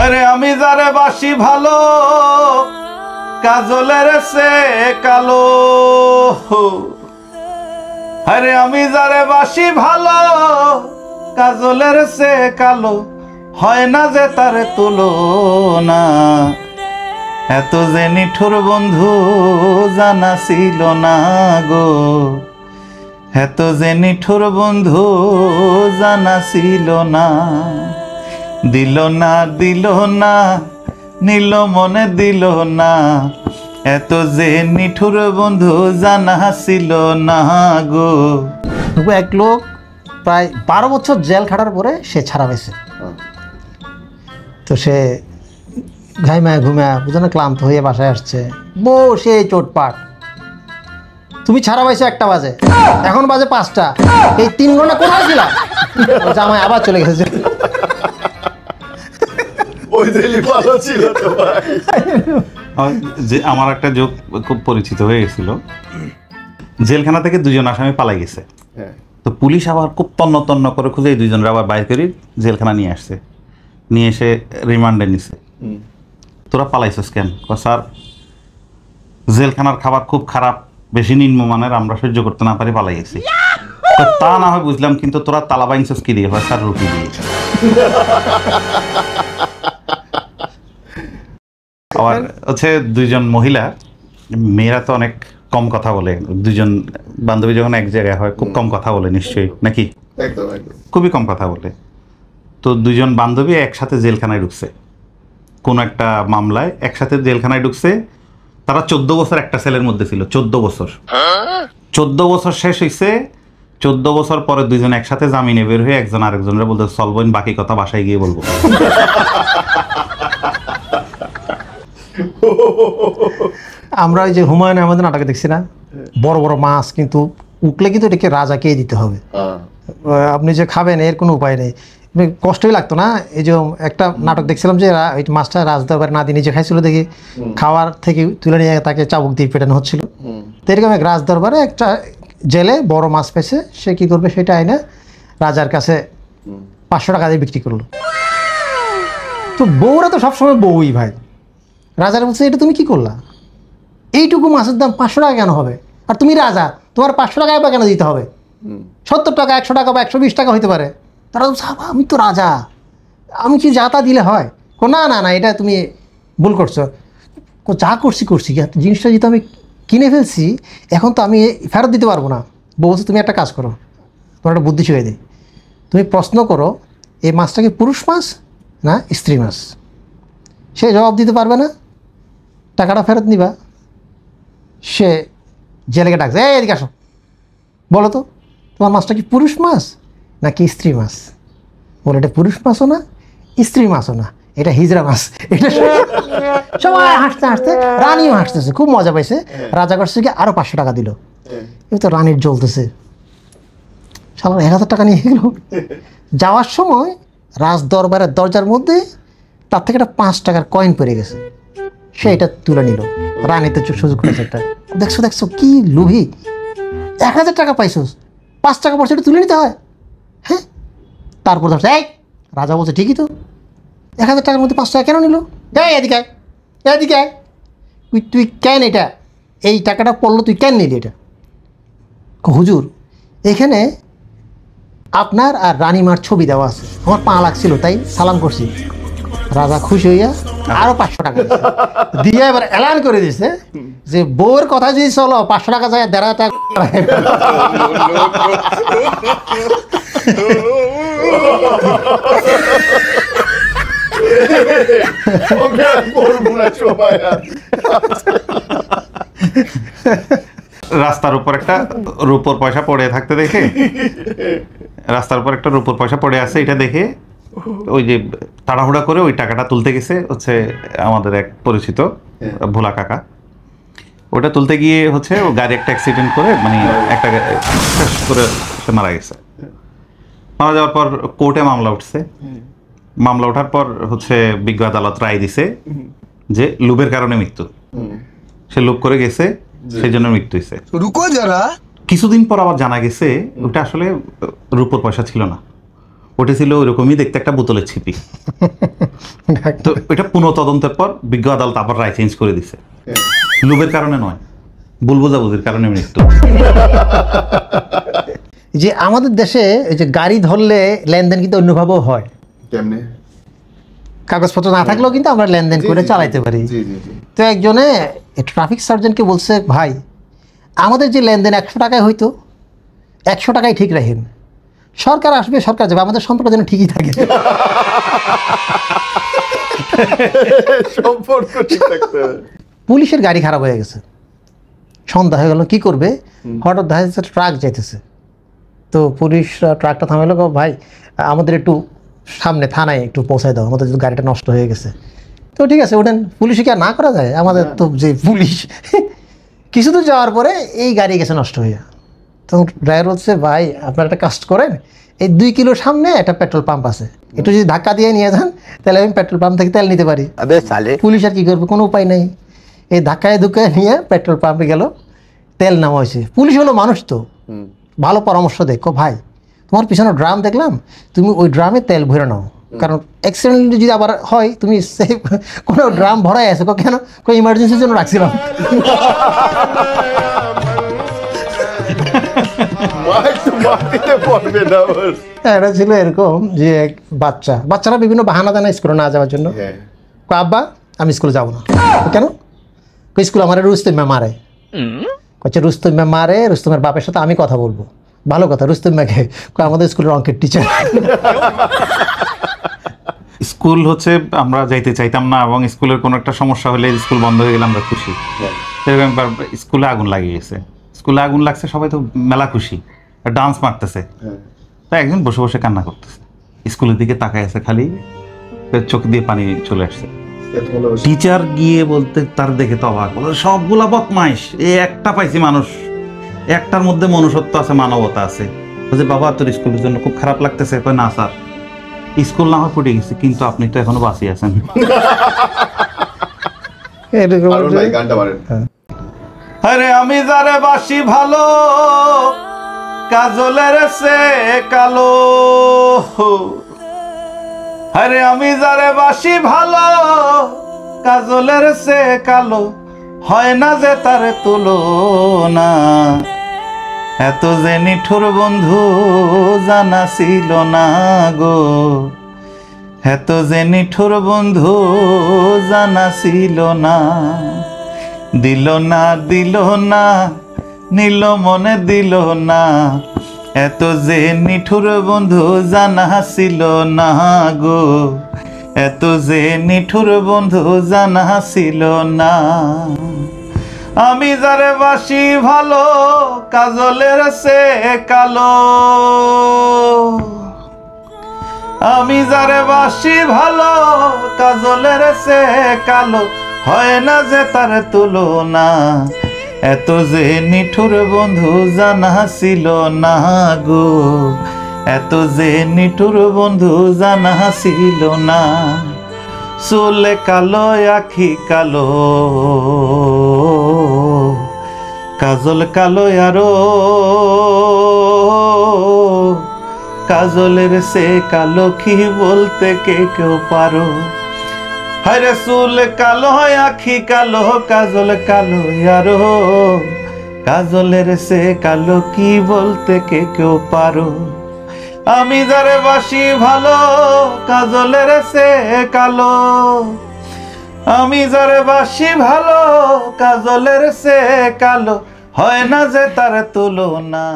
আরে আমি যারে বাসি ভালো কাজলের সে কালো, আরে আমি যারে বাসি ভালো কাজলের সে কালো, হয় না যে তার তুলনা। এত যে নিঠুর বন্ধু জানা ছিল না গো, এত যে নিঠুর বন্ধু জানা ছিল না। দিল না দিল না নীল মনে দিল না, এত যে নিঠুর বন্ধু জানা ছিল না গো। এক লোক প্রায় 12 বছর জেল খাটার পরে সে ছাড়া পেয়েছে। তো সে ঘাইমায় ঘুমায় বুঝে না ক্লান্ত হয়ে বাসায় আসছে, বউ সে চোটপাট। তুমি ছাড়া পাইছো 1টা বাজে, এখন বাজে 5টা, এই 3 ঘন্টা কোথায় ছিলাম? জামাই আবার চলে গেছে। যে আমার একটা যোগ খুব পরিচিত হয়ে গেছিল, জেলখানা থেকে 2জন আসামি পালাই গেছে। তো পুলিশ আবার খুব তন্ন তন্ন করে খুঁজে এই 2জনের আবার বাইর করে জেলখানা নিয়ে আসছে, নিয়ে এসে রিমান্ডে নিছে। তোরা পালাইছিস কেন? স্যার জেলখানার খাবার খুব খারাপ, বেশি নিম্নমানের, আমরা সহ্য করতে না পারি পালাই গেছি। তা না হয় বুঝলাম, কিন্তু তোরা তালা বাইনছিস কি দিয়ে? স্যার রুটি দিয়ে। আবার হচ্ছে 2জন মহিলা, মেয়েরা তো অনেক কম কথা বলে, 2জন বান্ধবী যখন এক জায়গায় হয় খুব কম কথা বলে নিশ্চয়ই, নাকি? খুবই কম কথা বলে। তো 2জন বান্ধবী একসাথে জেলখানায় ঢুকছে, কোন একটা মামলায় একসাথে জেলখানায় ঢুকছে। তারা 14 বছর একটা সেলের মধ্যে ছিল, 14 বছর। 14 বছর শেষ হয়েছে, 14 বছর পরে 2জন একসাথে জামিনে বের হয়ে একজন আরেকজনের বলতে চলবেন, বাকি কথা বাসায় গিয়ে বলবো। আমরা ওই যে হুমায়ুন আহমেদের নাটকে দেখছি না, বড় বড় মাছ কিন্তু উঠলে কিন্তু এটাকে রাজাকেই দিতে হবে, আপনি যে খাবেন এর কোনো উপায় নেই। কষ্টই লাগতো না? এই যে একটা নাটক দেখছিলাম যে ওই মাছটা রাজদরবারে না দিয়ে নিজে খাইছিল, দেখি খাওয়ার থেকে তুলে নিয়ে তাকে চাবুক দিয়ে পেটানো হচ্ছিল। তো এরকম এক রাজদরবারে একটা জেলে বড় মাছ পেয়েছে, সে কি করবে সেটা আইনা রাজার কাছে 500 টাকা দিয়ে বিক্রি করলো। তো বউরা তো সবসময় বউই ভাই। রাজার বলছে, এটা তুমি কি করলা? এইটুকু মাছের দাম 500 টাকা কেন হবে? আর তুমি রাজা, তোমার 500 টাকায় বা কেন দিতে হবে? 70 টাকা, 100 টাকা বা 120 টাকা হইতে পারে। তারা বলছে, আমি তো রাজা, আমি কি যা তা দিলে হয়? না না না, এটা তুমি ভুল করছো। যা করছি জিনিসটা যেহেতু আমি কিনে ফেলছি, এখন তো আমি ফেরত দিতে পারবো না। বলছে, তুমি একটা কাজ করো, তোমার একটা বুদ্ধি শিখিয়ে দিই। তুমি প্রশ্ন করো, এই মাছটা কি পুরুষ মাছ না স্ত্রী মাছ? সে জবাব দিতে পারবে না, টাকাটা ফেরত নিবা। সে জেলেকে ডাকছে, এই এদিকে আসো, বলো তো তোমার মাছটা কি পুরুষ মাছ নাকি স্ত্রী মাছ? বলে, এটা পুরুষ মাছও না স্ত্রী মাছও না, এটা হিজড়া মাছ। এটা সবাই হাসতে হাসতে, রানীও হাসতেছে, খুব মজা পাইছে। রাজা করছে কি আরো 500 টাকা দিল। এই তো রানীর জ্বলতেছে, সারা 1000 টাকা নিয়ে গেল। যাওয়ার সময় রাজ দরবারের দরজার মধ্যে তার থেকে একটা 5 টাকার কয়েন পড়ে গেছে, সে এটা তুলে নিল। রানীতে সুযোগ করেছে একটা, দেখছো কি লোভী, 1000 টাকা পাইছো, 5 টাকা পর সেটা তুলে নিতে হয়। হ্যাঁ, তারপর ধরছে, এই রাজা বলছে, ঠিকই তো, 1000 টাকার মধ্যে 5 টাকা কেন নিল? এদিকে এদিকে তুই কেন এটা, এই টাকাটা পড়লো, তুই কেন নিলি এটা? হুজুর, এখানে আপনার আর রানীমার ছবি দেওয়া আছে, আমার পা লাগছিল তাই সালাম করছি। রাজা খুশি হইয়া আরো 500 টাকা দিয়ে এবার এলান করে দিয়েছে যে বউয়ের কথা যদি চলো 500 টাকা যায় 1.5 টাকা। রাস্তার উপর একটা রূপোর পয়সা পড়ে থাকতে দেখে, রাস্তার উপর একটা রূপোর পয়সা পড়ে আছে, এটা দেখে ওই যে তাড়াহুড়া করে ওই টাকাটা তুলতে গেছে হচ্ছে আমাদের এক পরিচিত ভোলা কাকা। ওটা তুলতে গিয়ে হচ্ছে ও গাড়ি একটা অ্যাক্সিডেন্ট করে, মানে একটা শেষ করে সে মারা গেছে। মারা যাওয়ার পর কোর্টে মামলা উঠছে। মামলা ওঠার পর হচ্ছে বিজ্ঞ আদালত রায় দিছে যে লোভের কারণে মৃত্যু, সে লোভ করে গেছে সেই জন্য মৃত্যু হয়েছে। কিছুদিন পর আবার জানা গেছে ওটা আসলে রূপোর পয়সা ছিল না, ওটা ছিল ওইরকমই দেখতে একটা বোতলের ছিপি। তো এটা পুনঃ তদন্তের পর বিজ্ঞ আদালত আবার রায় চেঞ্জ করে দিছে, লোভের কারণে নয়, ভুল বোঝাবুঝির কারণে মৃত্যু। যে আমাদের দেশে এই যে গাড়ি ধরলে লেনদেন কিন্তু অন্যভাবেও হয়, কেমনে? কাগজপত্র না থাকলেও কিন্তু আমরা লেনদেন করে চালাইতে পারি। তো একজনে ট্রাফিক সার্জনকে বলছে, ভাই আমাদের যে লেনদেন 100 টাকায় হইতো 100 টাকায় ঠিক রাখেন, সরকার আসবে সরকার যাবে, আমাদের সম্পর্ক যেন ঠিকই থাকে। সম্পর্ক ঠিক থাকতে হবে। পুলিশের গাড়ি খারাপ হয়ে গেছে, সন্ধ্যা হয়ে গেল, কি করবে? হঠাৎ দেখা যাচ্ছে ট্রাক যাইতেছে, তো পুলিশ ট্রাকটা থামাইলো, ভাই আমাদের একটু সামনে থানায় একটু পৌঁছায় দাও, আমাদের গাড়িটা নষ্ট হয়ে গেছে। তো ঠিক আছে ওঠেন, পুলিশে কি আর না করা যায়? আমাদের তো যে পুলিশ। কিছু দূর যাওয়ার পরে এই গাড়ি গেছে নষ্ট হয়ে। তখন ড্রাইভার বলছে, ভাই আপনারা একটা কাজ করেন, এই 2 কিলোর সামনে একটা পেট্রোল পাম্প আছে, একটু যদি ধাক্কা দিয়ে নিয়ে যান তাহলে আমি পেট্রোল পাম্প থেকে তেল নিতে পারি। পুলিশ আর কি করবে, কোনো উপায় নেই, এই ধাক্কায় ধুক্কায় নিয়ে পেট্রোল পাম্পে গেল, তেল নেওয়া হয়েছে। পুলিশ হলো মানুষ, তো ভালো পরামর্শ দেখো, ভাই তোমার পিছনে ড্রাম দেখলাম, তুমি ওই ড্রামে তেল ভরে নাও, কারণ অ্যাক্সিডেন্ট যদি আবার হয় তুমি সেই কোনো ড্রাম ভরাই আছে। কেন? কোনো ইমার্জেন্সির জন্য রাখছিলাম। এটা ছিল এরকম যে এক বাচ্চারা বিভিন্ন বাহানা দেয় না স্কুলে না যাওয়ার জন্য। আব্বা আমি স্কুলে যাবো না। কেন? স্কুল আমার রুস্তম ম্যাম মারে। রুস্তম ম্যাম মারে, রুস্তমের বাপের সাথে আমি কথা বলবো। ভালো কথা, রুস্তম ম্যাকে আমাদের স্কুলের অঙ্কের টিচার। স্কুল হচ্ছে আমরা যাইতে চাইতাম না, এবং স্কুলের কোনো একটা সমস্যা হলে স্কুল বন্ধ হয়ে গেলে আমরা খুশি। স্কুলে আগুন লাগিয়ে গেছে, স্কুলে আগুন লাগছে, সবাই তো মেলা খুশি, ডান্স মারতেছে। তো একজন বসে বসে কান্না করতেছে, স্কুলের দিকে তাকায় আছে, খালি চোখ দিয়ে পানি চলে আসছে। টিচার গিয়ে বলতে তার দেখে তো অবাক, বলে সবগুলা বদমাইশ, এই একটা পাইছি মানুষ, একটার মধ্যে মনুষ্যত্ব আছে, মানবতা আছে। বলছে বাবা তোর স্কুলের জন্য খুব খারাপ লাগতেছে? না স্যার, স্কুল না হয় ফুটে গেছে, কিন্তু আপনি তো এখনো বাঁচিয়ে আছেন। আরে আমি যারে বাসি ভালো, কাজলের সে কালো। আরে আমি যারে বাসি ভালো, কাজলের সে কালো, হয় না যে তার তুলনা। এত যে নিঠুর বন্ধু জানা ছিল না গো, এত যে নিঠুর বন্ধু জানা ছিল না। দিল না দিল না, নিল মনে দিল না, এত যে নিঠুর বন্ধু জানা ছিল না গো, এত যে নিঠুর বন্ধু জানা ছিল না। আমি যারে বাসি ভালো, কাজলের সে কালো। আমি যারে বাসি ভালো, কাজলের সে কালো, হয় না যে তার তুলনা। এত যে নিঠুর বন্ধু জানা ছিল না গো, এত যে নিঠুর বন্ধু জানা ছিল না। চুলে কালো, আখি কালো, কাজল কালো আরো, কাজলের সে কালো কি বলতে কে কেউ পারো। হরে চুল কালো, আখি কালো, কাজল কালো আরো, কাজলের সে কালো কি বলতে কে কেউ পারো। আমি যারে বাসি ভালো, কাজলের সে কালো। আমি যারে বাসি ভালো, কাজলের সে কালো, হয় না যে তার তুলনা।